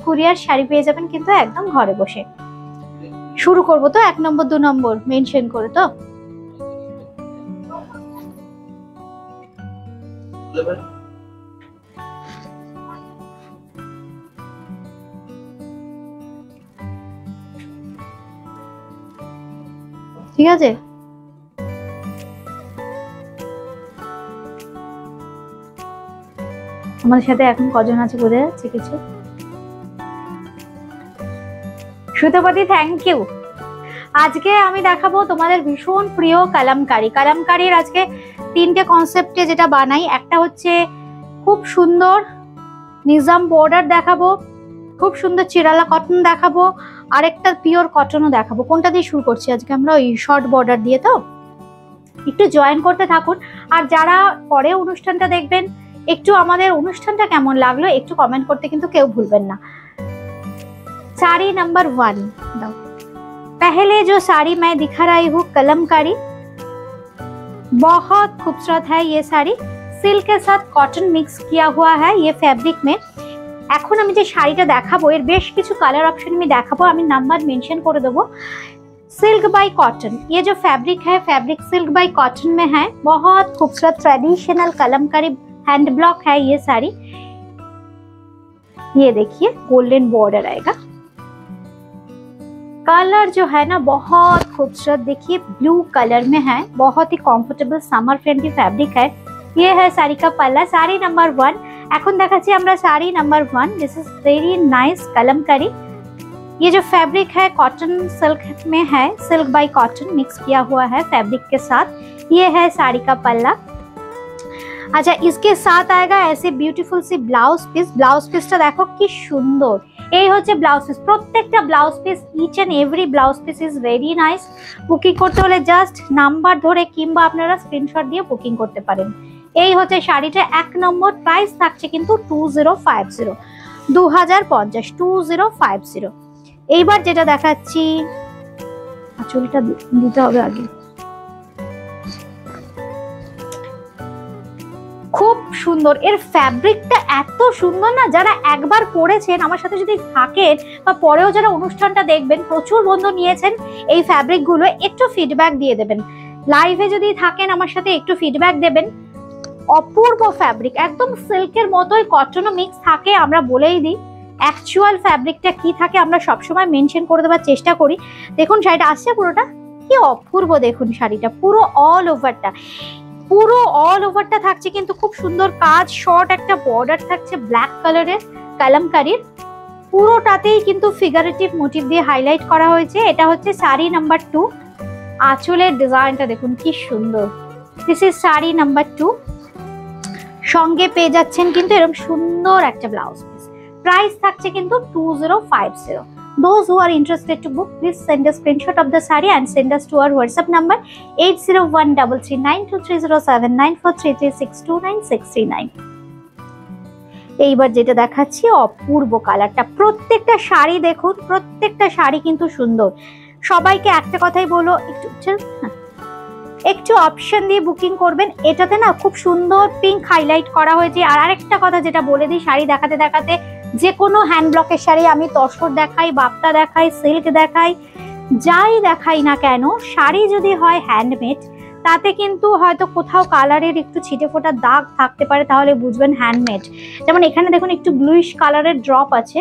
Courier sari পেয়ে যাবেন কিন্তু একদম ঘরে বসে। শুরু করবো তো 1 নম্বর 2 নম্বর মেনশন করে, তো ঠিক আছে। আমাদের সাথে এখন কজন আছে বোঝা যাচ্ছে কিছু? সুতপতি থ্যাংক ইউ। আজকে আমি দেখাবো তোমাদের ভীষণ প্রিয় কালামকারী। কালামকারীর আজকে 3টে কনসেপ্টে যেটা বানাই, একটা হচ্ছে খুব সুন্দর নিজাম বর্ডার দেখাবো, খুব সুন্দর চিরালা কটন দেখাবো, আর একটা পিওর কটনও দেখাবো। কোনটা দিয়ে শুরু করছি আজকে আমরা? ওই শর্ট বর্ডার দিয়ে। তো একটু জয়েন করতে থাকুন, আর যারা পরে অনুষ্ঠানটা দেখবেন একটু আমাদের অনুষ্ঠানটা কেমন লাগলো একটু কমেন্ট করতে কিন্তু কেউ ভুলবেন না। साड़ी नंबर 1 दाओ। पहले जो साड़ी मैं दिखा रही हूँ कलमकारी, बहुत खूबसूरत है ये साड़ी। सिल्क के साथ कॉटन मिक्स किया हुआ है ये फैब्रिक में। এখন আমি যে শাড়িটা দেখাবো এর বেশ কিছু কালার অপশন আমি দেখাবো, আমি নাম্বার মেনশন করে দেবো। सिल्क बाय कॉटन, ये जो फैब्रिक है फैब्रिक सिल्क बाय कॉटन में है। बहुत खूबसूरत ट्रेडिशनल कलमकारी हैंड ब्लॉक है ये साड़ी। ये देखिए गोल्डन बॉर्डर आएगा। कलर जो है ना बहुत खूबसूरत, देखिए ब्लू कलर में है। बहुत ही कंफर्टेबल समर फ्रेंडली फैब्रिक है। ये है साड़ी का पल्ला। साड़ी नंबर 1 এখন দেখাচ্ছি আমরা sari number 1। This is very nice Kalamkari. ये जो फैब्रिक है कॉटन सिल्क में है, सिल्क बाय कॉटन मिक्स किया हुआ है फैब्रिक के साथ। ये है साड़ी का पल्ला। अच्छा, इसके साथ आएगा ऐसे ब्यूटीफुल सी ब्लाउज पीस। ब्लाउज पीसটা দেখো কি সুন্দর। এই হচ্ছে ব্লাউজ পিস। প্রত্যেকটা blouse piece each and every blouse piece is very nice. Booking করতে হলে জাস্ট নাম্বার ধরে কিংবা আপনারা স্ক্রিনশট দিয়ে বুকিং করতে পারেন। এই হচ্ছে শাড়িটা 1 নম্বর। প্রাইস থাকছে কিন্তু 2050, 2050, 2050। এইবার যেটা দেখাচ্ছি, আঁচলটা দিতে হবে আগে। খুব সুন্দর, এর ফ্যাব্রিকটা এত সুন্দর না, যারা একবার পরেছেন আমার সাথে যদি থাকেন বা পরেও যারা অনুষ্ঠানটা দেখবেন, প্রচুর বন্ধু নিয়েছেন এই ফ্যাব্রিক গুলো, একটু ফিডব্যাক দিয়ে দেবেন। লাইভে যদি থাকেন আমার সাথে একটু ফিডব্যাক দেবেন। অপূর্ব ফ্যাব্রিক, একদম সিল্কের মতোই কটনও মিক্স থাকে। আমরা বলেই দিই অ্যাকচুয়াল ফ্যাব্রিকটা কি থাকে আমরা সবসময় মেনশন করে দেওয়ার চেষ্টা করি। দেখুন শাড়িটা আসছে পুরোটা কি অপূর্ব। দেখুন শাড়িটা পুরো অল ওভারটা থাকছে কিন্তু খুব সুন্দর কাজ। শর্ট একটা বর্ডার থাকছে ব্ল্যাক কালারের কালামকারীর। পুরোটাতেই কিন্তু ফিগারেটিভ মোটিভ দিয়ে হাইলাইট করা হয়েছে। এটা হচ্ছে শাড়ি নাম্বার 2। আঁচলের ডিজাইনটা দেখুন কি সুন্দর। This is sari number 2। সঙ্গে পেয়ে যাচ্ছেন কিন্তু এরকম সুন্দর একটা ব্লাউজ পিস। প্রাইস থাকছে কিন্তু 2050। Those who are interested to book, please send a screenshot of the saree and send us to our WhatsApp number 80133923079433629639। এইবার যেটা দেখাচ্ছি অপূর্ব কালারটা। প্রত্যেকটা শাড়ি দেখুন, প্রত্যেকটা শাড়ি কিন্তু সুন্দর। সবাইকে একটা কথাই বলো, একটু অপশন দিয়ে বুকিং করবেন। এটাতে না খুব সুন্দর পিঙ্ক হাইলাইট করা হয়েছে। আর আরেকটা কথা যেটা বলে দিই, শাড়ি দেখাতে দেখাতে যে কোনো হ্যান্ড ব্লকের শাড়ি, আমি তসর দেখাই, বাপ্তা দেখাই, সিল্ক দেখাই, যাই দেখাই না কেন, শাড়ি যদি হয় হ্যান্ডমেড তাতে কিন্তু হয়তো কোথাও কালারের একটু ছিটে ফোটা দাগ থাকতে পারে, তাহলে বুঝবেন হ্যান্ডমেড। যেমন এখানে দেখুন একটু ব্লুইশ কালারের ড্রপ আছে।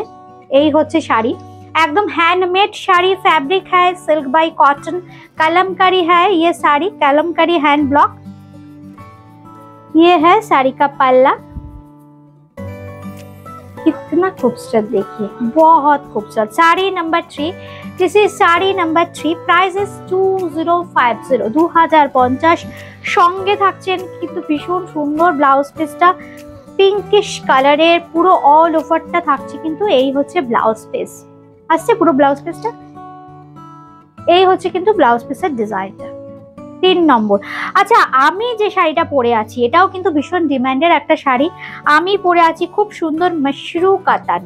এই হচ্ছে শাড়ি, एकदम हैंडमेड साड़ी। फैब्रिक है सिल्क बाय कॉटन, कलमकारी है ये साड़ी, कलमकारी हैंड ब्लॉक। ये है साड़ी का पल्ला। कितना खूबसूरत देखिए, बहुत खूबसूरत। Sari number 3, this is sari number 3। Price is 2050, 2050। সঙ্গে থাকছেন কিন্তু ভীষণ সুন্দর ব্লাউজ পিসটা পিঙ্কিশ কালারের, পুরো অল ওভারটা থাকছে কিন্তু এই হচ্ছে ব্লাউজ পিস। আসছে পুরো ব্লাউজ পিসটা, এই হচ্ছে কিন্তু ব্লাউজ পিসের ডিজাইনটা। 3 নম্বর। আচ্ছা, আমি যে শাড়িটা পরে আছি এটাও কিন্তু ভীষণ ডিমান্ডের একটা শাড়ি। আমি পরে আছি খুব সুন্দর মাশরু কাতান।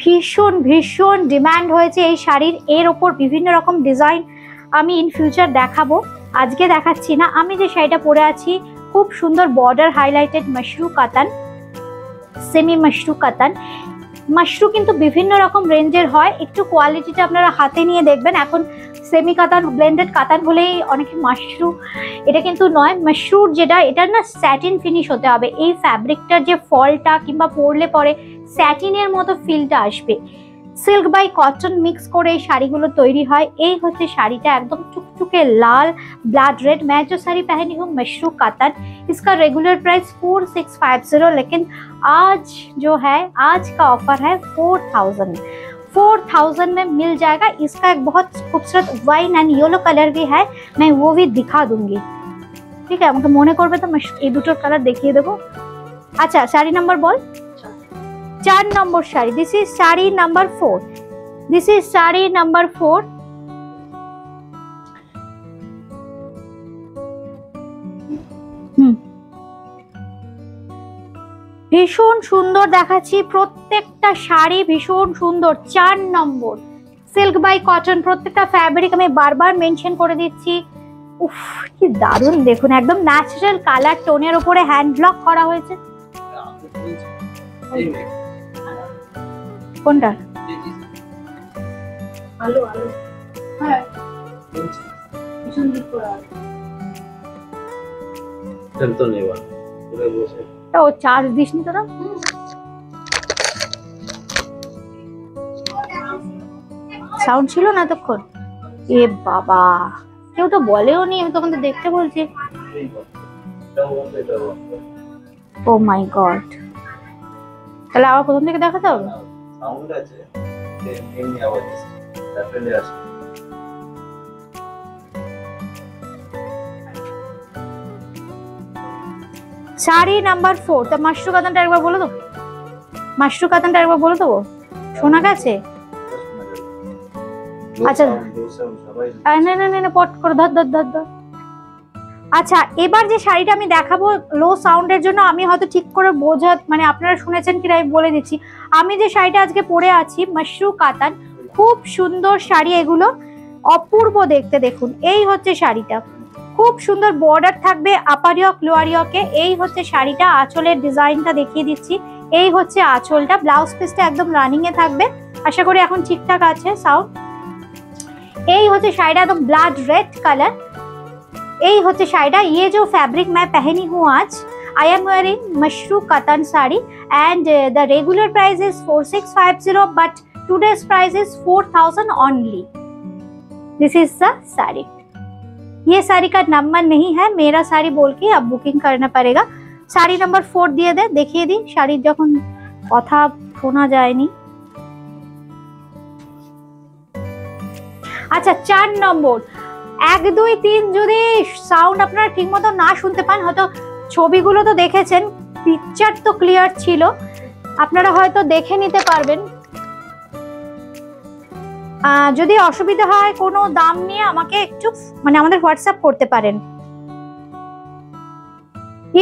ভীষণ ভীষণ ডিমান্ড হয়েছে এই শাড়ির। এর ওপর বিভিন্ন রকম ডিজাইন আমি ইন ফিউচার দেখাবো, আজকে দেখাচ্ছি না। আমি যে শাড়িটা পরে আছি খুব সুন্দর বর্ডার হাইলাইটেড মাশরু কাতান, সেমি মাশরু কাতান। মাশরু কিন্তু বিভিন্ন রকম রেঞ্জের হয়, একটু কোয়ালিটিটা আপনারা হাতে নিয়ে দেখবেন। এখন সেমি কাতান ব্লেন্ডেড কাতান বলেই অনেকে মাশরু, এটা কিন্তু নয়। মাশরুর যেটা, এটার না স্যাটিন ফিনিশ হতে হবে। এই ফ্যাব্রিকটার যে ফলটা কিংবা পরলে পরে স্যাটিনের মতো ফিলটা আসবে। সিল্ক বাই কটন মিক্স করে এই শাড়িগুলো তৈরি হয়। এই হচ্ছে শাড়িটা, একদম चुकचुके लाल ब्लड रेड। मैं जो साड़ी पहनी हूँ मशरू कातन, इसका रेगुलर प्राइस 4650, लेकिन आज जो है, आज का ऑफर है 4000 में मिल जाएगा। इसका एक बहुत खूबसूरत वाइन एंड येलो कलर भी है, मैं वो भी दिखा दूंगी। ठीक है, আমাকে মনে করবে তো এই দুটোর কালার দেখিয়ে দেবো। আচ্ছা, sari number ball. 4 number sari, this is sari number 4। This is sari number 4। ভীষণ সুন্দর দেখাচ্ছি, প্রত্যেকটা শাড়ি ভীষণ সুন্দর। 4 নম্বর সিল্ক বাই কটন, প্রত্যেকটা ফ্যাব্রিক আমি বারবার মেনশন করে দিচ্ছি। উফ, কি দারুণ দেখুন, একদম ন্যাচারাল কালার টোনের উপরে হ্যান্ড ব্লক করা হয়েছে। কোনটা? আলো আলো, হ্যাঁ ভীষণ দিক করা তো নেই বা পুরো বসে। ও চার্জ দিসনি তোরা? সাউন্ড ছিল না তখন? এ বাবা, কেউ তো বলেও নি, আমি তখন তো দেখতে বলছি। ও মাই গড, তাহলে আবার প্রথম থেকে দেখাতে হবে? সাউন্ড আছে, এমনি আওয়াজ আসছে, তারপরে আসে। শাড়ি নাম্বার 4। তা মাশরু কাতানটা একবার বলে দেবো, মাশরু কাতানটা একবার বলে দেবো, শোনা গেছে? আচ্ছা না না না, পট করে ধর ধর ধর ধর। আচ্ছা, এবার যে শাড়িটা আমি দেখাবো লো সাউন্ডের জন্য আমি হয়তো ঠিক করে বোঝা, মানে আপনারা শুনেছেন কিনা আমি বলে দিচ্ছি। আমি যে শাড়িটা আজকে পরে আছি মাশরু কাতান, খুব সুন্দর শাড়ি এগুলো, অপূর্ব দেখতে। দেখুন, এই হচ্ছে শাড়িটা, খুব সুন্দর বর্ডার থাকবে আপারিয়ক লোয়ারিয়কে। এই হচ্ছে শাড়িটা, আঁচলের ডিজাইনটা দেখিয়ে দিচ্ছি। এই হচ্ছে আঁচলটা, ব্লাউজ পিসটা একদম রানিং এ থাকবে। আশা করি এখন ঠিকঠাক আছে সাউন্ড। এই হচ্ছে শাড়িটা, একদম ব্লাড রেড কালার। এই হচ্ছে শাড়িটা। ये जो फैब्रिक मैं पहनी हूँ आज, I am wearing मशरू कतन sari and the regular price is 4650, but today's price is 4000 only. This is the sari. ये साड़ी का नंबर नहीं है, मेरा साड़ी बोल के अब बुकिंग करना पड़ेगा। साड़ी नंबर 4 দিয়ে দে, দেখিয়ে দি। শাড়ির যখন কথা শোনা যায়নি। আচ্ছা, 4 নম্বর 1 2 3 যদি সাউন্ড আপনারা ঠিক মতো না শুনতে পান, হয়তো ছবিগুলো তো দেখেছেন, পিকচার তো ক্লিয়ার ছিল, আপনারা হয়তো দেখে নিতে পারবেন। যদি অসুবিধা হয় কোনো দাম নিয়ে আমাকে একটু মানে আমাদের হোয়াটসঅ্যাপ করতে পারেন।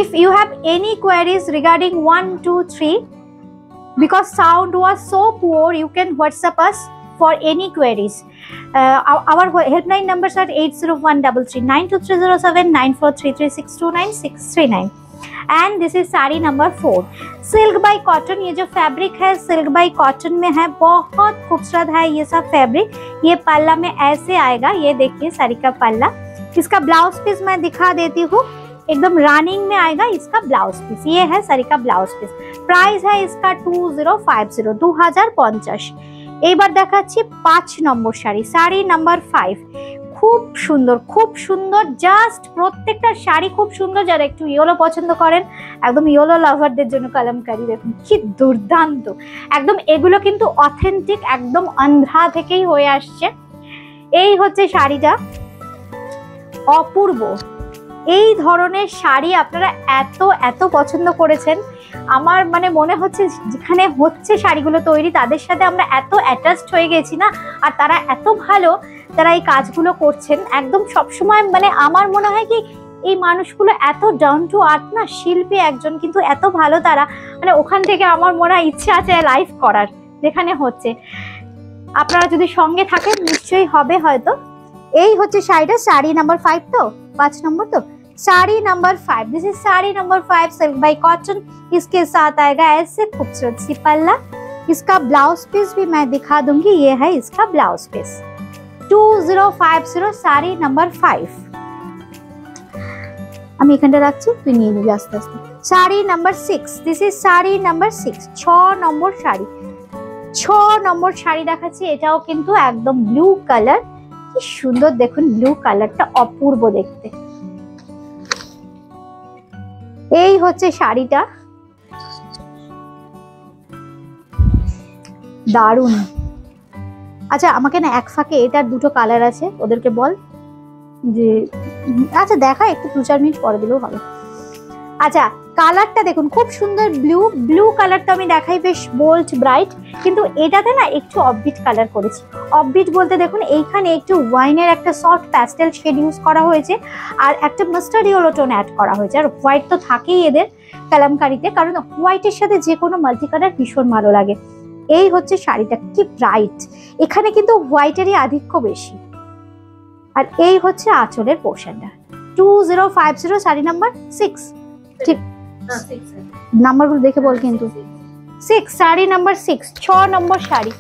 If you have any queries regarding 1 2 3, because sound was so poor, you can WhatsApp us for any queries. Our helpline numbers are 80133 92307 9433629639, and this is sari number 4 silk bye cotton. ये जो फैब्रिक है silk bye cotton में है, बहुत खूबसूरत है ये सब फैब्रिक। ये पल्ला में ऐसे आएगा, ये देखिए साड़ी का पल्ला। इसका ब्लाउज पीस मैं दिखा देती हूँ, एकदम रनिंग में आएगा इसका ब्लाउज पीस। ये है साड़ी का ब्लाउज पीस। प्राइस है इसका 2050, 2050। এইবার দেখাচ্ছি 5 নম্বর শাড়ি, শাড়ি নাম্বার 5। খুব সুন্দর, খুব সুন্দর, জাস্ট প্রত্যেকটা শাড়ি খুব সুন্দর। যারা একটু ইয়েলো পছন্দ করেন, একদম ইয়েলো লাভারদের জন্য কলমকারি, দেখুন কি দুর্দান্ত একদম। এগুলো কিন্তু অথেন্টিক, একদম আন্ধ্রা থেকেই হয়ে আসছে। এই হচ্ছে শাড়িটা, অপূর্ব। এই ধরনের শাড়ি আপনারা এত এত পছন্দ করেছেন, আমার মানে মনে হচ্ছে যেখানে হচ্ছে শাড়িগুলো তৈরি তাদের সাথে আমরা এত অ্যাটাচড হয়ে গেছি না, আর তারা এত ভালো, তারা এই কাজগুলো করছেন একদম সবসময়। মানে আমার মনে হয় কি এই মানুষগুলো এত ডাউন টু আর্থ না, শিল্পী একজন, কিন্তু এত ভালো তারা, মানে ওখান থেকে আমার মনে হয় ইচ্ছে আছে লাইভ করার যেখানে হচ্ছে। আপনারা যদি সঙ্গে থাকেন নিশ্চয়ই হবে হয়তো। এই হচ্ছে শাড়িটা, শাড়ি নাম্বার 5 তো, 5 নম্বর তো, sari number 5। This is sari number 5 silk bye cotton. इसके साथ आएगा ऐसे खूबसूरत सी पल्ला। इसका ब्लाउज पीस भी मैं दिखा दूंगी, ये है इसका ब्लाउज पीस। 2050 শাড়ি নাম্বার 5। আমি এখানটা রাখছি, তুই নিয়ে নিবি আস্তে আস্তে। Sari number 6, this is sari number 6, 6 নম্বর শাড়ি। 6 নম্বর শাড়ি দেখাচ্ছি, এটাও কিন্তু একদম ব্লু কালার। কি সুন্দর দেখুন, ব্লু কালারটা অপূর্ব দেখতে। এই হচ্ছে শাড়িটা, দারুণ। আচ্ছা আমাকে না এক ফাঁকে, এটার দুটো কালার আছে, ওদেরকে বল যে আচ্ছা দেখা একটু 2-4 মিনিট পরে দিলেও হবে। আচ্ছা কালারটা দেখুন খুব সুন্দর, ব্লু কালারটা আমি দেখাই, বেশ বোল্ড ব্রাইট, কিন্তু এটাতে না একটু অফবিট কালার করেছি। অফবিট বলতে দেখুন এইখানে একটু ওয়াইনের একটা সফট প্যাস্টেল শেড ইউজ করা হয়েছে, আর একটা মাস্টার্ড ইয়েলো টোন অ্যাড করা হয়েছে। আর হোয়াইট তো থাকেই এদের কালামকারিতে, কারণ হোয়াইটের সাথে যে কোনো মাল্টি কালার ভীষণ ভালো লাগে। এই হচ্ছে শাড়িটা, কি ব্রাইট, এখানে কিন্তু হোয়াইটেরই আধিক্য বেশি। আর এই হচ্ছে আঁচলের পোর্শনটা। 2050 শাড়ি নাম্বার 6, ঠিক নাম্বারগুলো দেখে বল কিন্তু। 6 শাড়ি নাম্বার 6, 6 নম্বর শাড়ি,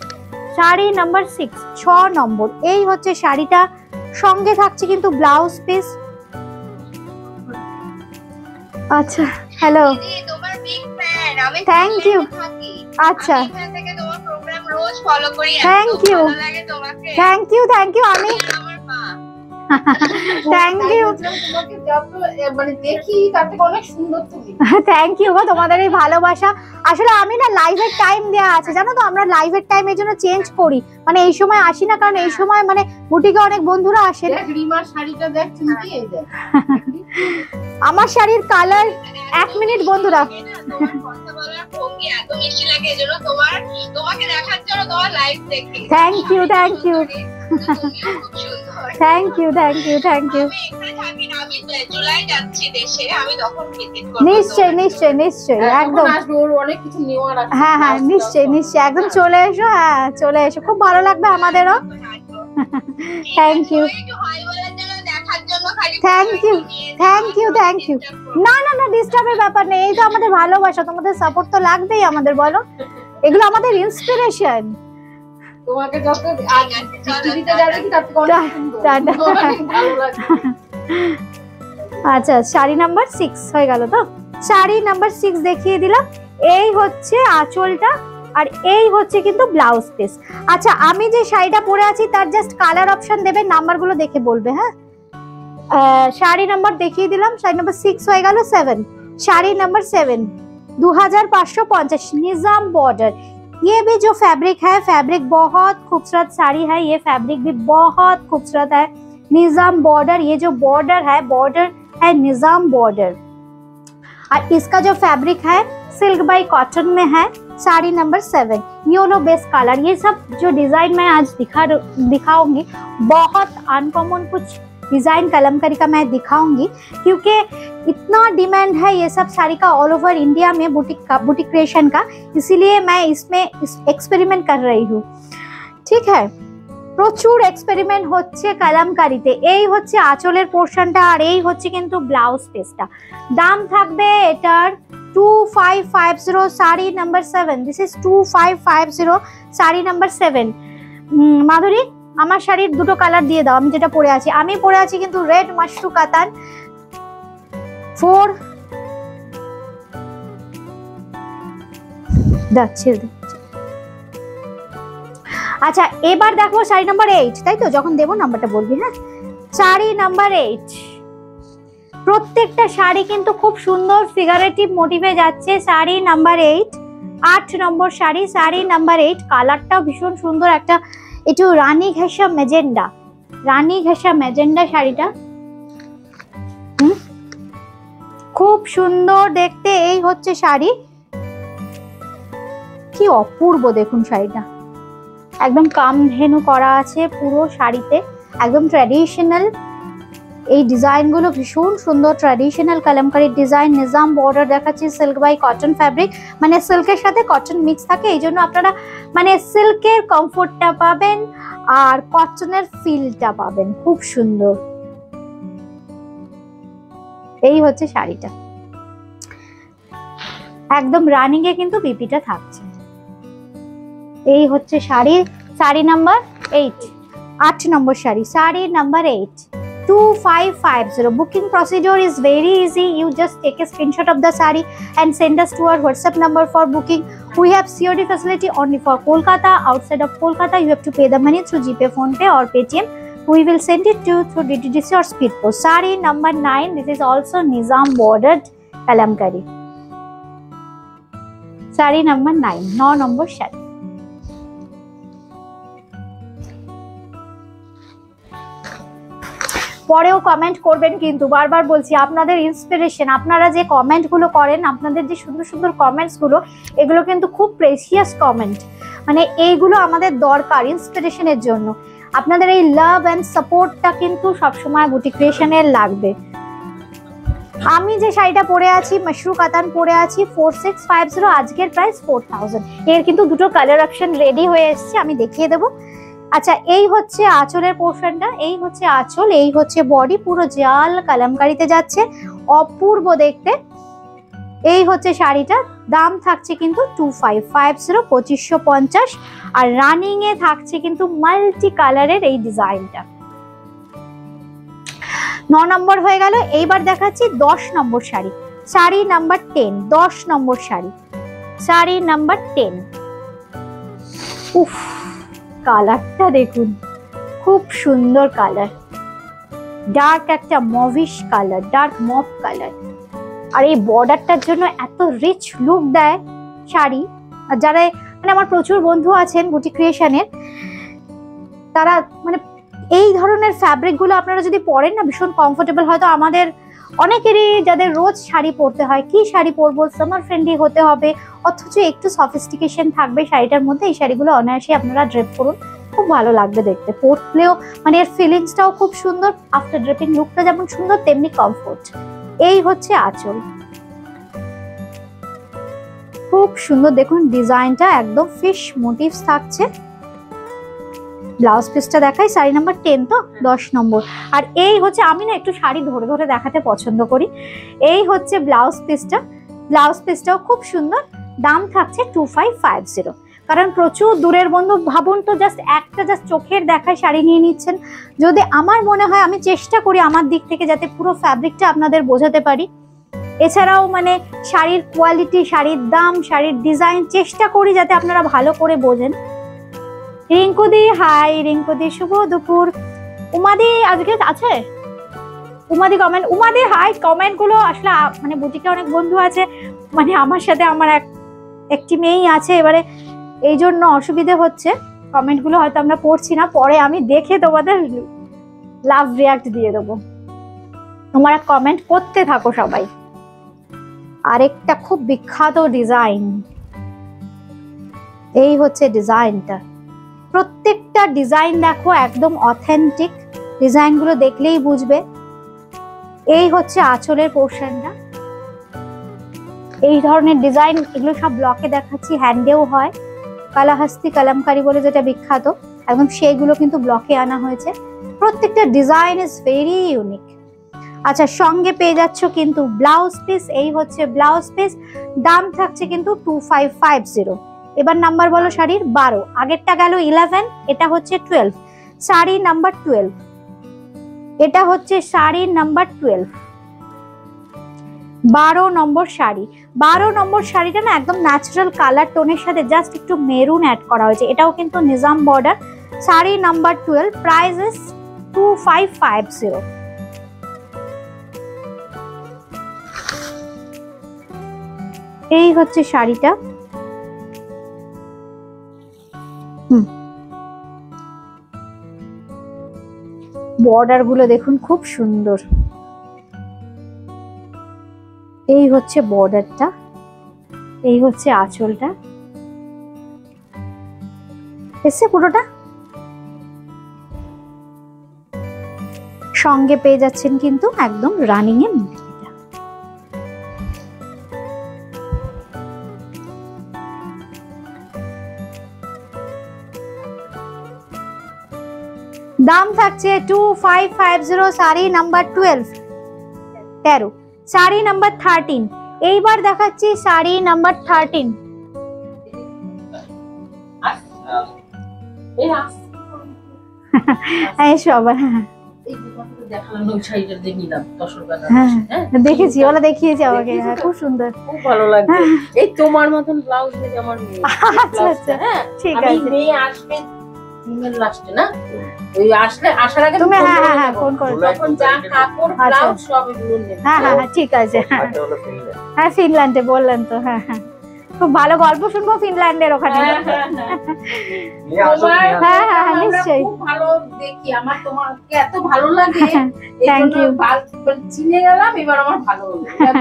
শাড়ি নাম্বার 6, 6 নম্বর। এই হচ্ছে শাড়িটা, সঙ্গে থাকছে কিন্তু ব্লাউজ পিস। আচ্ছা হ্যালো, থ্যাংক ইউ। আচ্ছা thank you, thank you, thank you. আমি থ্যাংক ইউ, থ্যাংক ইউ গো তোমাদের এই ভালোবাসা। আসলে আমি না লাইভের টাইম দেওয়া আছে জানো তো, আমরা লাইভের টাইম এই জন্য চেঞ্জ করি, মানে এই সময় আসি না, কারণ এই সময় মানে বুটিকে অনেক বন্ধুরা আসেন। আমার শাড়ির কালার, 1 মিনিট বন্ধুরা, thank you, thank you, thank you, thank you, thank you. নিশ্চয়ই নিশ্চয়ই নিশ্চয়ই, একদম। হ্যাঁ হ্যাঁ নিশ্চয়ই নিশ্চয়ই, একদম চলে এসো, হ্যাঁ চলে এসো, খুব ভালো লাগবে আমাদেরও। Thank you, thank you, thank you, thank you. না না না, ডিস্টার্বের ব্যাপার নেই, এই তো আমাদের ভালোবাসা, তোমাদের সাপোর্ট তো লাগবেই আমাদের, বলো, এগুলো আমাদের ইন্সপিরেশন। তোমাকে যত দিতে যাবে কি তাতে আচ্ছা শাড়ি নাম্বার 6 হয়ে গেল তো, শাড়ি নাম্বার 6 দেখিয়ে দিলাম। এই হচ্ছে আঁচলটা, আর এই হচ্ছে কিন্তু ব্লাউজ পিস। আচ্ছা আমি যে শাড়িটা পরে আছি তার জাস্ট কালার অপশন দেবে, নাম্বারগুলো দেখে বলবে। হ্যাঁ শাড়ি নাম্বার দেখিয়ে দিলাম, শাড়ি নাম্বার 6 হয়ে গেল। 7 শাড়ি नंबर 7 2550 निजाम बॉर्डर। ये भी जो फैब्रिक है, फैब्रिक बहुत खूबसूरत साड़ी है, ये फैब्रिक भी बहुत खूबसूरत है। निजाम बॉर्डर, ये जो बॉर्डर है निजाम बॉर्डर। और इसका जो फैब्रिक है सिल्क बाई कॉटन में है। Sari number 7 yellow base colour. ये सब जो डिजाइन मैं आज दिखाऊंगी बहुत अनकॉमन कुछ डिजाइन कलमकारी का मैं दिखाऊंगी, क्योंकि इतना डिमांड है ये सब साड़ी का ऑल ओवर इंडिया में बुटीक क्रिएशन का, इसीलिए मैं इसमें एक्सपेरिमेंट कर रही हूँ। ठीक है, প্রচুর এক্সপেরিমেন্ট হচ্ছে কালামকারীতে। এই হচ্ছে আঁচলের পোর্শনটা, আর এই হচ্ছে কিন্তু ব্লাউজ পিসটা। দাম থাকবে এটার 2550 sari number 7। This is 2550 sari number 7। মাধুরী আমার শাড়ির দুটো কালার দিয়ে দাও, আমি যেটা পরে আছি। আমি পরে আছি কিন্তু রেড মাশরু কাতান 4 যাচ্ছে। আচ্ছা এবার দেখো শাড়ি নাম্বার 8, তাই তো? যখন দেবো নাম্বারটা বলবি। হ্যাঁ শাড়ি নাম্বার 8। প্রত্যেকটা শাড়ি কিন্তু খুব সুন্দর ফিগারেটিভ মোটিভে যাচ্ছে। শাড়ি নাম্বার 8, 8 নম্বর শাড়ি, শাড়ি নাম্বার 8। কালারটাও ভীষণ সুন্দর, একটা একটু রানী ঘেঁষা মেজেন্ডা, রানী ঘেঁষা মেজেন্ডা শাড়িটা খুব সুন্দর দেখতে। এই হচ্ছে শাড়ি, কি অপূর্ব দেখুন শাড়িটা, একদম কামধেনু করা আছে পুরো শাড়িতে, একদম ট্র্যাডিশনাল। এই ডিজাইনগুলো ভীষণ সুন্দর, traditional Kalamkari design. Nizam border দেখাচ্ছি, সিল্ক বাই কটন ফ্যাব্রিক, মানে সিল্কের সাথে কটন মিক্স থাকে, এই জন্য আপনারা মানে সিল্কের কমফোর্টটা পাবেন আর কটনের ফিলটা পাবেন। খুব সুন্দর। এই হচ্ছে শাড়িটা, একদম রানিং এ কিন্তু বিপিটা থাকছে। এই হচ্ছে sari, sari number 8, 8 number sari, sari number 8, 2550. Booking procedure is very easy. You just take a screenshot of the saree and send us to our WhatsApp number for booking. We have COD facility only for Kolkata. Outside of Kolkata, you have to pay the money through GPay, PhonePe or Paytm. We will send it to you through DTDC or Speed Post. Saree number 9. This is also Nizam bordered kalamkari. Saree number 9, 9 number shari. পরেও comment করবেন, কিন্তু বারবার বলছি আপনাদের inspiration, আপনারা যে কমেন্টগুলো করেন, আপনাদের যে সুন্দর সুন্দর কমেন্টসগুলো, এগুলো কিন্তু খুব প্রেসিয়াস কমেন্ট। মানে এইগুলো আমাদের দরকার ইন্সপিরেশনের জন্য। আপনাদের এই লাভ অ্যান্ড সাপোর্টটা কিন্তু সবসময় বুটিক ক্রিয়েশনের লাগবে। আমি যে শাড়িটা পরে আছি, মাশরু কাতান পরে আছি, 4650, আজকের প্রাইস 4000। এর কিন্তু দুটো কালার অপশন রেডি হয়ে এসছে, আমি দেখিয়ে দেবো। আচ্ছা, এই হচ্ছে আঁচলের পোর্শনটা, এই হচ্ছে আঁচল, এই হচ্ছে বডি, পুরো জাল কালামকারিতে যাচ্ছে, অপূর্ব দেখতে। এই হচ্ছে শাড়িটা, দাম থাকছে কিন্তু 2550, 2550, আর রানিং এ থাকছে কিন্তু মাল্টি কালারের এই ডিজাইনটা। 9 নম্বর হয়ে গেল। এইবার দেখাচ্ছি 10 নম্বর শাড়ি, শাড়ি নাম্বার 10, 10 নম্বর শাড়ি, শাড়ি নাম্বার 10। উফ, কালারটা দেখুন, খুব সুন্দর কালার, ডার্ক একটা mauvish colour, dark mauve colour, আর এই বর্ডারটার জন্য এত রিচ লুক দেয় শাড়ি। আর যারা মানে আমার প্রচুর বন্ধু আছেন বুটিক ক্রিয়েশনের, তারা মানে এই ধরনের ফ্যাব্রিক গুলো আপনারা যদি পরেন না, ভীষণ কমফোর্টেবল। হয়তো আমাদের অনেকেরই যাদের রোজ শাড়ি পরতে হয়, কি শাড়ি পরবো, সামার ফ্রেন্ডলি হতে হবে, অথচ একটু সফিস্টিকেশন থাকবে শাড়িটার মধ্যে, এই শাড়িগুলো অনায়াসে আপনারা ড্রেপ করুন, খুব ভালো লাগবে দেখতে। পরলেও মানে এর ফিলিংসটাও খুব সুন্দর, আফটার ড্রেপিং লুকটা যেমন সুন্দর তেমনি কমফোর্ট। এই হচ্ছে আঁচল, খুব সুন্দর দেখুন ডিজাইনটা, একদম ফিশ মোটিভস থাকছে। ব্লাউজ পিসটা দেখাই, শাড়ি নাম্বার 10 তো 10 নম্বর। আর এই হচ্ছে, আমি না একটু শাড়ি ধরে ধরে দেখাতে পছন্দ করি। এই হচ্ছে ব্লাউজ পিসটা, ব্লাউজ পিসটাও খুব সুন্দর, দাম থাকছে 2550। কারণ প্রচুর দূরের বন্ধু ভাবুন তো, জাস্ট চোখের দেখায় শাড়ি নিয়ে নিচ্ছেন। যদি আমার মনে হয়, আমি চেষ্টা করি আমার দিক থেকে যাতে পুরো ফ্যাব্রিকটা আপনাদের বোঝাতে পারি। এছাড়াও মানে শাড়ির কোয়ালিটি, শাড়ির দাম, শাড়ির ডিজাইন চেষ্টা করি যাতে আপনারা ভালো করে বোঝেন। রিঙ্কুদি হাই, রিঙ্কুদি শুভ দুপুর। উমাদি আজকে আছে, উমাদি কমেন্ট, উমাদি হাই। কমেন্ট গুলো আসলে মানে বুটিকে অনেক বন্ধু আছে, মানে আমার সাথে আমার একটি মেয়েই আছে, এবারে এই জন্য অসুবিধে হচ্ছে, কমেন্ট গুলো হয়তো আমরা পড়ছি না, পরে আমি দেখে তোমাদের লাভ রিয়াক্ট দিয়ে দেবো। তোমরা কমেন্ট করতে থাকো সবাই। আরেকটা খুব বিখ্যাত ডিজাইন, এই হচ্ছে ডিজাইনটা, প্রত্যেকটা ডিজাইন দেখো একদম অথেন্টিক, ডিজাইনগুলো দেখলেই বুঝবে। এই হচ্ছে আঁচলের পোর্শনটা, এই ধরনের ডিজাইন, এগুলো সব ব্লকে দেখাচ্ছি, হ্যান্ডেও হয়, কালাহাস্তি কালামকারি বলে যেটা বিখ্যাত, একদম সেইগুলো কিন্তু ব্লকে আনা হয়েছে। প্রত্যেকটা ডিজাইন ইজ ভেরি ইউনিক। আচ্ছা, সঙ্গে পেয়ে যাচ্ছ কিন্তু ব্লাউজ পিস, এই হচ্ছে ব্লাউজ পিস, দাম থাকছে কিন্তু 2550। এবার নাম্বার বলো শাড়ির, 12, আগেরটা গেল 11, এটা হচ্ছে 12, শাড়ি নাম্বার 12, এটা হচ্ছে শাড়ি নাম্বার 12, 12 নম্বর শাড়ি। 12 নম্বর শাড়িটা না একদম ন্যাচারাল কালার টোনের সাথে জাস্ট একটু মেরুন অ্যাড করা হয়েছে, এটাও কিন্তু Nizam border, sari number 12, price is 2550। এই হচ্ছে শাড়িটা, বর্ডার গুলো দেখুন খুব সুন্দর। এই হচ্ছে বর্ডারটা, এই হচ্ছে আঁচলটা, এসে পুরোটা। সঙ্গে পেয়ে যাচ্ছেন কিন্তু একদম রানিং এ মুড়িটা। দাম থাকছে 2550, শাড়ি নাম্বার 12, 13, শাড়ি নাম্বার 13। এইবার দেখাচ্ছি শাড়ি নাম্বার 13। এসো আবার। দেখেছি, ওরা দেখিয়েছে আমাকে, খুব সুন্দর, খুব ভালো লাগছে। এই তোমার মতন ব্লাউজ দেখে আমার মেয়ে। আচ্ছা আচ্ছা, ঠিক আছে। মেয়ে আসবে দিনের লাস্টে না, ওই আসলে আসার আগে তুমি হ্যাঁ ফোন করো, তখন যা কাপড় ব্লাউজ সব এগুলো নেবে। হ্যাঁ ঠিক আছে। হ্যাঁ ফিনল্যান্ডে বললেন তো, হ্যাঁ খুব ভালো গল্প শুনবো ফিনল্যান্ডের ওখানে। হ্যাঁ নিশ্চয়ই, খুব ভালো দেখি, আমার তোমাকে এত ভালো লাগে। থ্যাংক ইউ, চিনে গেলাম, এবার আমার ভালো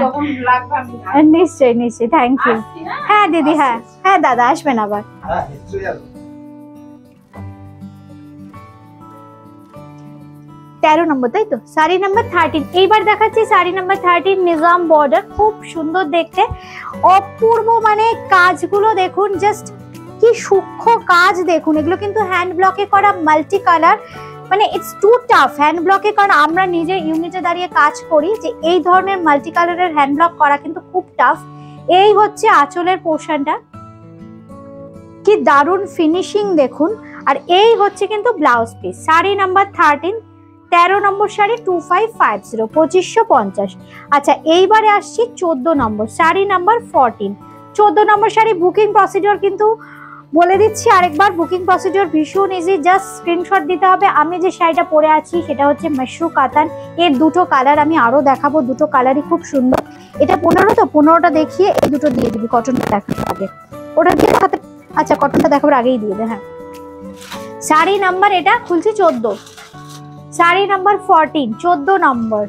তখন লাগবে আমি। নিশ্চয়ই থ্যাংক ইউ। হ্যাঁ দিদি, হ্যাঁ দাদা আসবেন আবার। 13 নম্বর, তাই তো? শাড়ি নাম্বার 13। এইবার দেখাচ্ছি শাড়ি নাম্বার 13, নিজাম বর্ডার, খুব সুন্দর দেখতে, অপূর্ব, মানে কাজগুলো দেখুন, জাস্ট কি সূক্ষ্ম কাজ দেখুন। এগুলো কিন্তু হ্যান্ড ব্লকে করা মাল্টি কালার, মানে ইটস টু টাফ হ্যান্ড ব্লকে, কারণ আমরা নিজে ইউনিটে দাঁড়িয়ে কাজ করি, যে এই ধরনের মাল্টি কালারের হ্যান্ড ব্লক করা কিন্তু খুব টাফ। এই হচ্ছে আঁচলের পোর্শনটা, কি দারুণ ফিনিশিং দেখুন। আর এই হচ্ছে কিন্তু ব্লাউজ পিস। শাড়ি নাম্বার 13, 13 নম্বর শাড়ি, 2550, 2550। আচ্ছা এইবারে আসছি 14 নম্বর শাড়ি নাম্বার 14। 14 নম্বর শাড়ি বুকিং প্রসিডিওর কিন্তু বলে দিচ্ছি আরেকবার, বুকিং প্রসিডিওর ভীষণ ইজি, জাস্ট স্ক্রিনশট দিতে হবে। আমি যে শাড়িটা পরে আছি সেটা হচ্ছে মাশরু কাতান, এর দুটো কালার আমি আরো দেখাবো, দুটো কালারই খুব সুন্দর। এটা 15 তো, 15টা দেখিয়ে এই দুটো দিয়ে দিবি, কটনটা দেখার আগে, ওটা দিয়ে দেখাতে, আচ্ছা কটনটা দেখাবার আগেই দিয়ে দে। হ্যাঁ শাড়ি নাম্বার এটা খুলছি 14, শাড়ি নাম্বার 14, 14 নম্বর।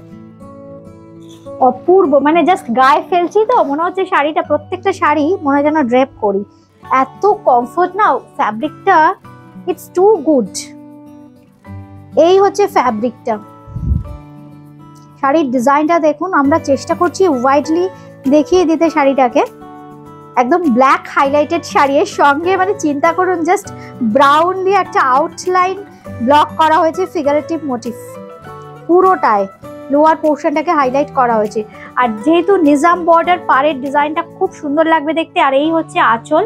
অপূর্ব, মানে জাস্ট গায়ে ফেলছি তো মনে হচ্ছে শাড়িটা, প্রত্যেকটা শাড়ি মনে যেন ড্রেপ করি, এত কমফোর্ট না ফ্যাব্রিকটা, ইটস টু গুড। এই হচ্ছে ফ্যাব্রিকটা, শাড়ির ডিজাইনটা দেখুন। আমরা চেষ্টা করছি ওয়াইডলি দেখিয়ে দিতে শাড়িটাকে, একদম ব্ল্যাক হাইলাইটেড শাড়ি, এর সঙ্গে মানে চিন্তা করুন জাস্ট ব্রাউন দিয়ে একটা আউটলাইন ব্লক করা হয়েছে, ফিগারেটিভ মোটিভ পুরোটায়, লোয়ার পোর্শনটাকে হাইলাইট করা হয়েছে। আর যেহেতু নিজাম বর্ডার, পাড়ের ডিজাইনটা খুব সুন্দর লাগবে দেখতে। আর এই হচ্ছে আঁচল,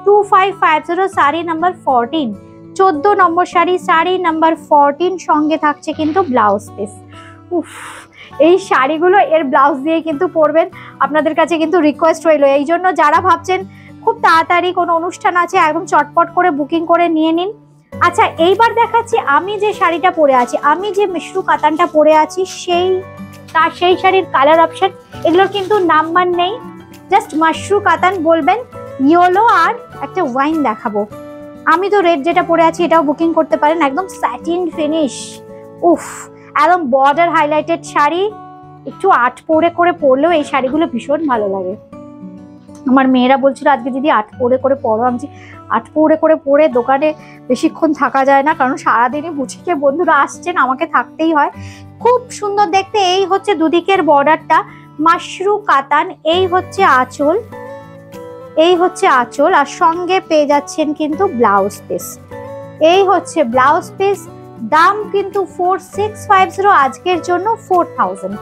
2550, শাড়ি নাম্বার 14, 14 নম্বর শাড়ি, শাড়ি নাম্বার 14, সঙ্গে থাকছে কিন্তু ব্লাউজ পিস। উফ, এই শাড়িগুলো এর ব্লাউজ দিয়ে কিন্তু পরবেন, আপনাদের কাছে কিন্তু রিকোয়েস্ট রইলো। এই জন্য যারা ভাবছেন খুব তাড়াতাড়ি কোনো অনুষ্ঠান আছে, একদম চটপট করে বুকিং করে নিয়ে নিন। আচ্ছা এইবার দেখাচ্ছি আমি যে শাড়িটা পরে আছি, আমি যে মাশরু কাতানটা পরে আছি, সেই শাড়ির কালার অপশন, এগুলোর কিন্তু নাম্বার নেই, জাস্ট মাশরু কাতান বলবেন। ইয়েলো আর একটা ওয়াইন দেখাবো। আমি তো রেড যেটা পরে আছি এটাও বুকিং করতে পারেন, একদম স্যাটিন ফিনিশ। উফ, একদম বর্ডার হাইলাইটেড শাড়ি, একটু আট পরে করে পরলেও এই শাড়িগুলো ভীষণ ভালো লাগে। আমার মেয়েরা বলছিল আজকে দিদি আট পরে করে পরো, আমি আট পরে করে পরে দোকানে বেশিক্ষণ থাকা যায় না, কারণ সারাদিনই বুঝিকে বন্ধুরা আসছেন, আমাকে থাকতেই হয়। খুব সুন্দর দেখতে। এই হচ্ছে দুদিকের বর্ডারটা, মাশরু কাতান। এই হচ্ছে আঁচল, এই হচ্ছে আঁচল, আর সঙ্গে পেয়ে যাচ্ছেন কিন্তু ব্লাউজ পিস। এই হচ্ছে ব্লাউজ পিস। দাম কিন্তু 4650, আজকের জন্য 4000,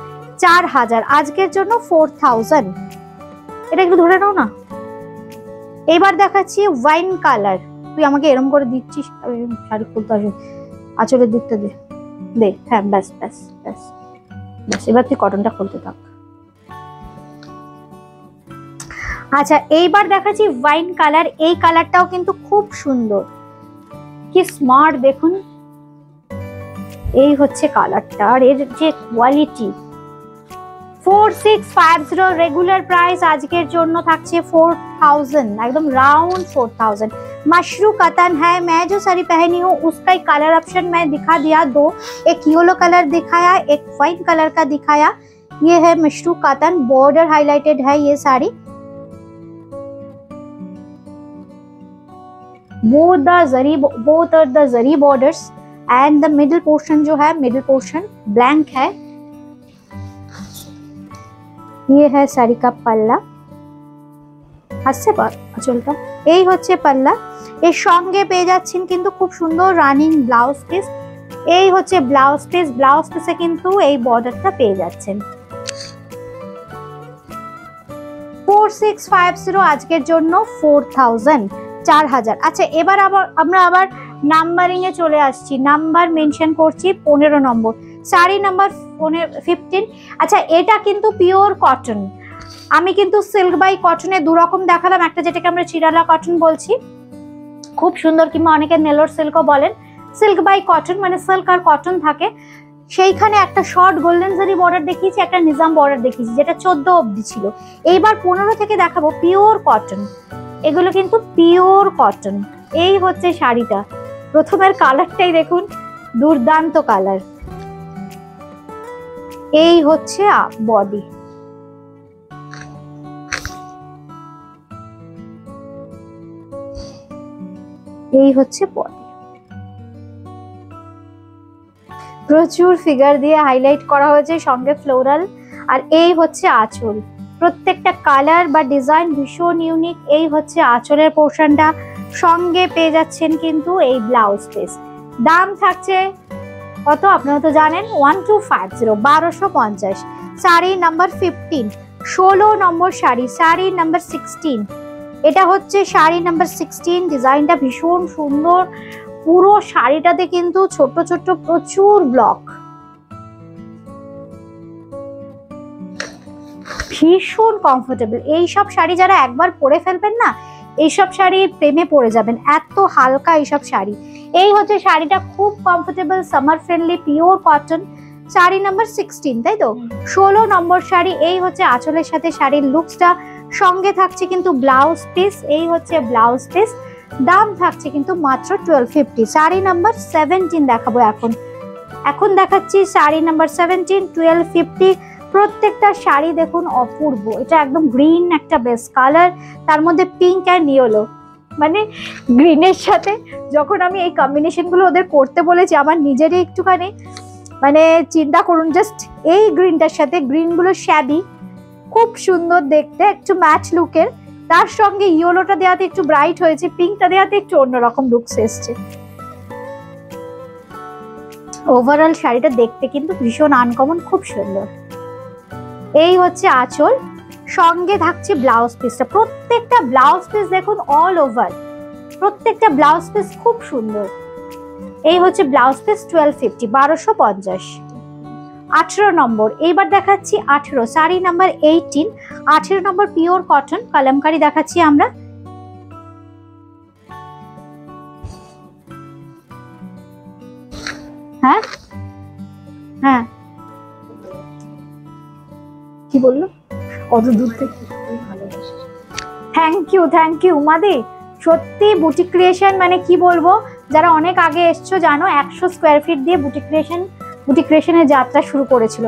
4000 আজকের জন্য 4000। এটা একটু ধরে নাও না। এবার দেখাচ্ছি ওয়াইন কালার। তুই আমাকে এরম করে দিচ্ছিস, শাড়ি খুলতে আসবে, আঁচলের দিকটা দে দে। হ্যাঁ ব্যাস ব্যাস ব্যাস ব্যাস, এবার তুই কটনটা খুলতে থাক। আচ্ছা এইবার দেখাচ্ছি ওয়াইন কালার। এই কালারটাও কিন্তু খুব সুন্দর, কি স্মার্ট দেখুন। এই হচ্ছে কালারটা, আর এর যে কোয়ালিটি। 4650 রেগুলার প্রাইস, আজকের জন্য থাকছে 4000, एकदम राउंड 4000। मशरू कतन है, मैं जो साड़ी पहनी हूँ उसका एक कलर ऑप्शन मैं दिखा दिया, दो, एक येलो कलर दिखाया, एक वाइन कलर का दिखाया। ये है मशरू कतन, बॉर्डर हाईलाइटेड है ये sari. both are the zari borders and the middle portion जो है, middle portion blank है। ये है শাড়ি का পাল্লা, আসছে আঁচলটা। এই হচ্ছে পাল্লা, এর সঙ্গে পেয়ে যাচ্ছেন কিন্তু খুব সুন্দর রানিং ব্লাউজ পিস। এই হচ্ছে ব্লাউজ পিস, ব্লাউজ পিসে কিন্তু এই বর্ডারটা পেয়ে যাচ্ছেন। 4650, আজকের জন্য 4000, 4000। আচ্ছা এবার আমরা আবার নাম্বারিং এ চলে আসছি, নাম্বার মেনশন করছি 15 নম্বর, শাড়ি নাম্বার 15। আচ্ছা, এটা কিন্তু পিওর কটন। আমি কিন্তু সিল্ক বাই কটনে দু রকম দেখালাম, একটা যেটাকে আমরা চিরালা কটন বলছি, খুব সুন্দর, কিংবা অনেকে নেলোর সিল্কও বলেন। সিল্ক বাই কটন মানে সিল্ক আর কটন থাকে। সেইখানে একটা শর্ট গোল্ডেন জারি বর্ডার দেখিয়েছি, একটা নিজাম বর্ডার দেখিয়েছি, যেটা 14 অবধি ছিল। এইবার 15 থেকে দেখাবো পিওর কটন। এগুলো কিন্তু পিওর কটন। এই হচ্ছে শাড়িটা। প্রথমের কালারটাই দেখুন, দুর্দান্ত কালার। এই হচ্ছে বডি। এই হচ্ছে বডি, প্রচুর ফিগার দিয়ে হাইলাইট করা হয়েছে, সঙ্গে ফ্লোরাল। আর এই হচ্ছে আঁচল। প্রত্যেকটা কালার বা ডিজাইন ভীষণ ইউনিক। এই হচ্ছে আঁচলের পোর্শনটা, সঙ্গে পেয়ে যাচ্ছেন কিন্তু এই ব্লাউজ পিস। দাম থাকছে কত আপনারা তো জানেন, 1250, 1250। শাড়ি নাম্বার 15, 16 নম্বর শাড়ি, শাড়ি নাম্বার 16। এটা হচ্ছে শাড়ি নাম্বার 16। ডিজাইনটা ভীষণ সুন্দর। পুরো শাড়িটাতে কিন্তু ছোট ছোট প্রচুর ব্লক, ভীষণ কমফোর্টেবল। এইসব শাড়ি যারা একবার পরে ফেলবেন না, এইসব শাড়ির প্রেমে পড়ে যাবেন, এত হালকা এইসব শাড়ি। এই হচ্ছে শাড়িটা, খুব comfortable, summer friendly, pure cotton. Sari number 16, তাই তো? 16 নম্বর শাড়ি। এই হচ্ছে আঁচলের সাথে শাড়ির লুকসটা, সঙ্গে থাকছে কিন্তু ব্লাউজ পিস। এই হচ্ছে ব্লাউজ পিস। দাম থাকছে কিন্তু মাত্র 1250। শাড়ি নাম্বার 17 দেখাবো এখন দেখাচ্ছি শাড়ি নাম্বার 17, 1250। প্রত্যেকটা শাড়ি দেখুন অপূর্ব। এটা একদম গ্রিন একটা বেস কালার, তার মধ্যে পিঙ্ক অ্যান্ড ইয়েলো, মানে গ্রিনের সাথে যখন আমি এই কম্বিনেশন গুলো ওদের করতে বলেছি, আমার নিজেরই একটুখানি মানে চিন্তা করুন, জাস্ট এই গ্রিনটার সাথে, গ্রিন গুলো শ্যাবি, খুব সুন্দর দেখতে, একটু ম্যাচ লুকের। তার সঙ্গে ইয়েলোটা দেওয়াতে একটু ব্রাইট হয়েছে, পিঙ্কটা দেওয়াতে একটু অন্যরকম লুকস এসছে। ওভারঅল শাড়িটা দেখতে কিন্তু ভীষণ আনকমন, খুব সুন্দর। এই হচ্ছে আঁচল, সঙ্গে থাকছে ব্লাউজ পিসটা। প্রত্যেকটা ব্লাউজ পিস দেখুন অল ওভার, প্রত্যেকটা ব্লাউজ পিস খুব সুন্দর। এই হচ্ছে ব্লাউজ পিস, 1250, 1250। 18 নম্বর, এইবার দেখাচ্ছি 18, শাড়ি নাম্বার 18, 18 নম্বর পিওর কটন কালামকারি দেখাচ্ছি আমরা। হ্যাঁ হ্যাঁ, কি বললো, কত দূর থেকে? থ্যাংক ইউ উমাদি। সত্যি বুটিক ক্রিয়েশন মানে কি বলবো, যারা অনেক আগে এসছো জানো, 100 স্কোয়ার ফিট দিয়ে বুটিক ক্রিয়েশনের যাত্রা শুরু করেছিল।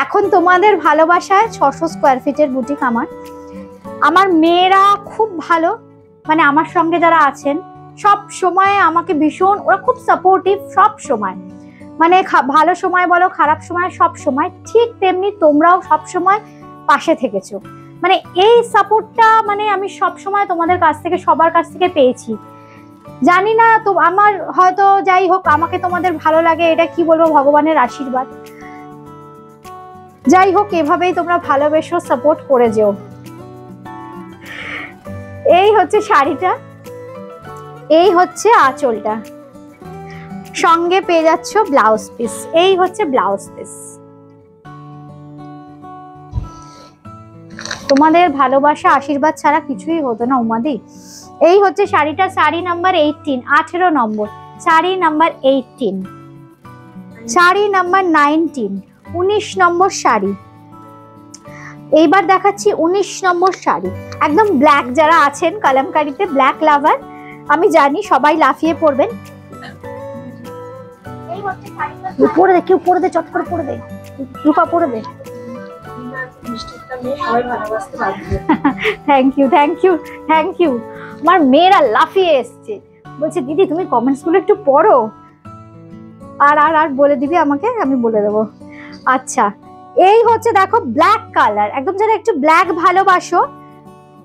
এখন তোমাদের ভালোবাসায় 600 স্কোয়ার ফিটের বুটিক। আমার মেয়েরা খুব ভালো, মানে আমার সঙ্গে যারা আছেন সব সময় আমাকে ভীষণ, ওরা খুব সাপোর্টিভ সব সময়, মানে ভালো সময় বলো, খারাপ সময়, সব সময়। ঠিক তেমনি তোমরাও সব সময় পাশে থেকেছো, মানে এই সাপোর্টটা মানে আমি সব সময় তোমাদের কাছ থেকে, সবার কাছ থেকে পেয়েছি। জানি না তো, আমার হয়তো যাই হোক, আমাকে তোমাদের ভালো লাগে, এটা কি বলবো, ভগবানের আশীর্বাদ। যাই হোক, এভাবেই তোমরা ভালোবেসো, সাপোর্ট করে যেও। এই হচ্ছে শাড়িটা, এই হচ্ছে আঁচলটা, সঙ্গে পেয়ে যাচ্ছ ব্লাউজ পিস। এই হচ্ছে ব্লাউজ পিস। তোমাদের ভালোবাসা আশীর্বাদ ছাড়া কিছুই হতো না উমাদি। এই হচ্ছে শাড়িটা, শাড়ি নাম্বার 18, 18 নম্বর, শাড়ি নাম্বার 18। শাড়ি নাম্বার 19, 19 নম্বর শাড়ি। এইবার দেখাচ্ছি 19 নম্বর শাড়ি। একদম ব্ল্যাক, যারা আছেন কালামকারীতে ব্ল্যাক লাভার, আমি জানি সবাই লাফিয়ে পড়বেন। পরে দে, কেউ পরে দে, চট করে পরে দে, রূপা পরে দে। Thank you. আমার মেয়েরা লাফিয়ে এসছে, বলছে দিদি তুমি কমেন্টস গুলো একটু পড়ো, আর বলে দিবি আমাকে, আমি বলে দেবো। আচ্ছা, এই হচ্ছে দেখো ব্ল্যাক কালার, একদম যারা একটু ব্ল্যাক ভালোবাসো,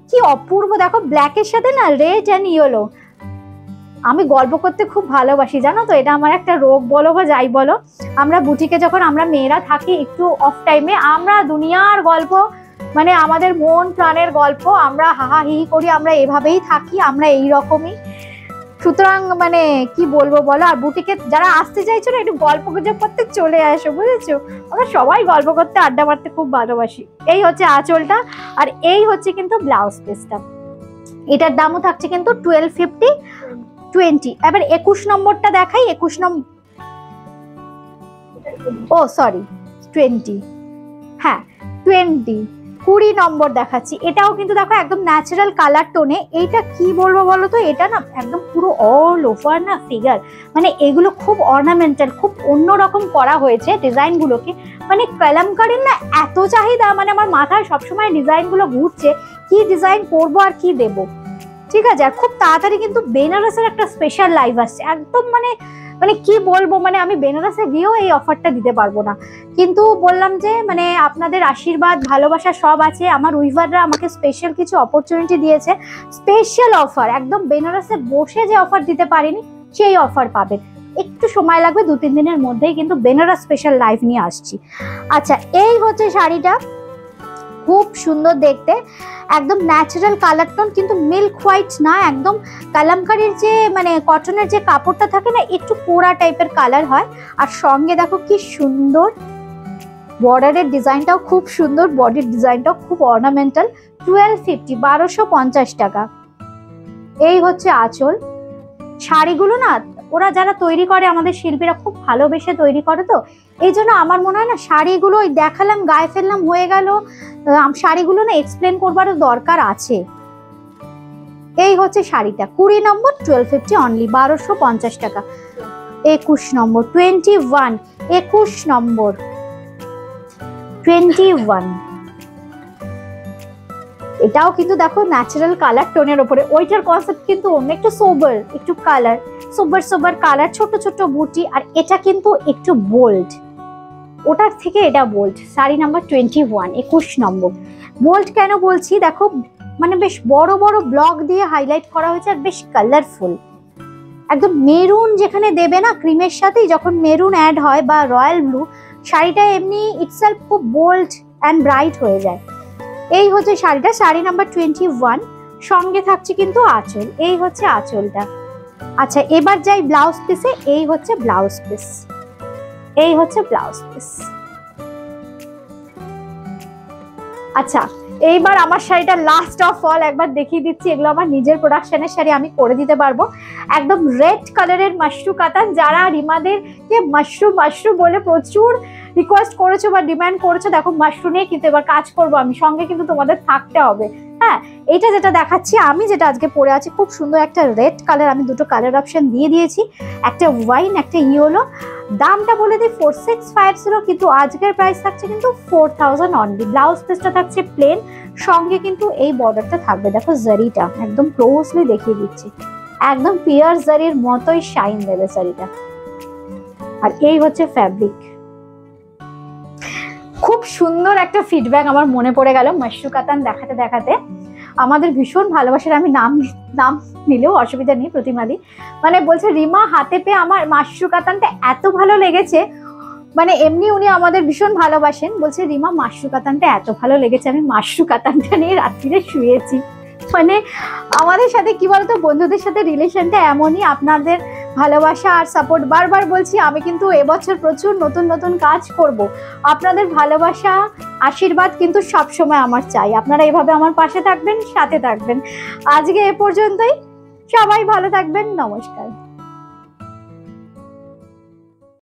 কি অপূর্ব দেখো, ব্ল্যাকের সাথে না রেড অ্যান্ড ইয়েলো। আমি গল্প করতে খুব ভালোবাসি জানো তো, এটা আমার একটা রোগ বলো বা যাই বলো। আমরা বুটিকে যখন আমরা মেয়েরা থাকি একটু অফ টাইমে, আমরা দুনিয়ার গল্প, মানে আমাদের মন প্রাণের গল্প, আমরা হাহা হি করি, আমরা এভাবেই থাকি, আমরা এই রকমই। সুতরাং মানে কি বলবো বলো, আর বুটিকে যারা আসতে চাইছো না একটু গল্প গুজব করতে চলে আসো, বুঝেছো? আমরা সবাই গল্প করতে আড্ডা মারতে খুব ভালোবাসি। এই হচ্ছে আঁচলটা, আর এই হচ্ছে কিন্তু ব্লাউজ পিসটা। এটার দামও থাকছে কিন্তু 1250 20। এবার 21 নম্বরটা দেখাই। 21 নম্বর, ও সরি 20, হ্যাঁ 20 নম্বর দেখাচ্ছি। এটাও কিন্তু দেখো একদম ন্যাচারাল কালার টোনে। এইটা কি বলবো বলো তো, এটা না একদম পুরো অল ওভার না ফিগার, মানে এগুলো খুব অর্নামেন্টাল, খুব অন্যরকম করা হয়েছে ডিজাইন গুলোকে। মানে কলমকারীর না এত চাহিদা, মানে আমার মাথায় সবসময় ডিজাইন গুলো ঘুরছে, কি ডিজাইন করবো আর কি দেবো। ঠিক আছে, আর খুব তাড়াতাড়ি কিন্তু বেনারসের একটা স্পেশাল লাইভ আসছে একদম, মানে মানে কি বলবো, মানে আমি বেনারসে গিয়েও এই অফারটা দিতে পারবো না, কিন্তু বললাম যে মানে আপনাদের আশীর্বাদ ভালোবাসা সব আছে। আমার উইভাররা আমাকে স্পেশাল কিছু অপরচুনিটি দিয়েছে, স্পেশাল অফার, একদম বেনারসে বসে যে অফার দিতে পারিনি সেই অফার পাবেন। একটু সময় লাগবে, 2-3 দিনের মধ্যেই কিন্তু বেনারস স্পেশাল লাইভ নিয়ে আসছি। আচ্ছা, এই হচ্ছে শাড়িটা, খুব সুন্দর দেখতে, একদম ন্যাচারাল কালার টোন, কিন্তু মিল্ক হোয়াইট না, একদম কালামকারীর যে মানে কটনের যে কাপড়টা থাকে না, একটু পোড়া টাইপের কালার হয়। আর সঙ্গে দেখো কি সুন্দর বর্ডারের ডিজাইনটাও খুব সুন্দর, বডির ডিজাইনটাও খুব অর্নামেন্টাল। 1250 1250 টাকা। এই হচ্ছে আঁচল। শাড়িগুলো না ওরা যারা তৈরি করে, আমাদের শিল্পীরা খুব ভালোবেসে তৈরি করে, তো এই জন্য আমার মনে হয় না শাড়িগুলো ওই দেখালাম গায়ে ফেললাম হয়ে গেল, শাড়িগুলো না এক্সপ্লেন করবারও দরকার আছে। এই হচ্ছে শাড়িটা 20 নম্বর 1250 অনলি 1250 টাকা। 21 নম্বর 21, 21 নম্বর 21। এটাও কিন্তু দেখো ন্যাচারাল কালার টোনের ওপরে, ওইটার কনসেপ্ট কিন্তু অন্য, একটু সোবার, একটু কালার সোবার কালার, ছোট ছোট বুটি, আর এটা কিন্তু একটু বোল্ড, ওটার থেকে এটা বোল্ড। শাড়ি নাম্বার 21, 21 নম্বর। বোল্ড কেন বলছি দেখো, মানে বেশ বড় বড় ব্লক দিয়ে হাইলাইট করা হয়েছে, আর বেশ কালারফুল, একদম মেরুন যেখানে দেবে না ক্রিমের সাথেই, যখন মেরুন অ্যাড হয় বা রয়্যাল ব্লু, শাড়িটা এমনি ইটসেলফ খুব বোল্ড অ্যান্ড ব্রাইট হয়ে যায়। এই হচ্ছে শাড়িটা, শাড়ি নাম্বার 21। সঙ্গে থাকছে কিন্তু আঁচল। এই হচ্ছে আঁচলটা। আচ্ছা, এবার যাই ব্লাউজ পিসে। এই হচ্ছে ব্লাউজ পিস, এই হচ্ছে ব্লাউজ পিস। আচ্ছা, এইবার আমার শাড়িটা লাস্ট অফ অল একবার দেখিয়ে দিচ্ছি। এগুলো আমার নিজের প্রোডাকশনের শাড়ি, আমি করে দিতে পারবো। একদম রেড কালারের মাশরু কাতান, যারা রিমাদেরকে মাশরু বলে প্রচুর রিকোয়েস্ট করেছো বা ডিমান্ড করেছো, দেখো মাশরু নিয়ে কিন্তু এবার কাজ করবো আমি, সঙ্গে কিন্তু তোমাদের থাকতে হবে। হ্যাঁ, এইটা যেটা দেখাচ্ছি আমি, যেটা আজকে পরে আছি, খুব সুন্দর একটা রেড কালার, আমি দুটো কালার অপশন দিয়ে দিয়েছি, একটা ওয়াইন একটা ইয়েলো। দামটা বলে দিই 4650, কিন্তু আজকের প্রাইস থাকছে কিন্তু 4000 অনলি। ব্লাউজ পিসটা থাকছে প্লেন, সঙ্গে কিন্তু এই বর্ডারটা থাকবে, দেখো জারিটা একদম ক্লোজলি দেখিয়ে দিচ্ছি, একদম পিওর জারির মতোই শাইন দেবে শাড়িটা। আর এই হচ্ছে ফ্যাব্রিক। খুব সুন্দর একটা ফিডব্যাক আমার মনে পড়ে গেল মাশরু কাতান দেখাতে দেখাতে। আমাদের ভীষণ ভালোবাসার, আমি নাম নিলেও অসুবিধা নেই, প্রতিমাদি মানে বলছে রিমা হাতে পেয়ে আমার মাশরু কাতানটা এত ভালো লেগেছে, মানে এমনি উনি আমাদের ভীষণ ভালোবাসেন, বলছে রিমা মাশরু কাতানটা এত ভালো লেগেছে, আমি মাশরু কাতানটা নিয়ে রাত্রিরে শুয়েছি। মানে আমাদের সাথে কি বলতো, বন্ধুদের সাথে রিলেশনটা এমনই, আপনাদের ভালোবাসা আর সাপোর্ট। বারবার বলছি আমি কিন্তু এবছর প্রচুর নতুন নতুন কাজ করব, আপনাদের ভালোবাসা আশীর্বাদ কিন্তু সব সময় আমার চাই। আপনারা এভাবে আমার পাশে থাকবেন, সাথে থাকবেন। আজকে এ পর্যন্তই, সবাই ভালো থাকবেন, নমস্কার।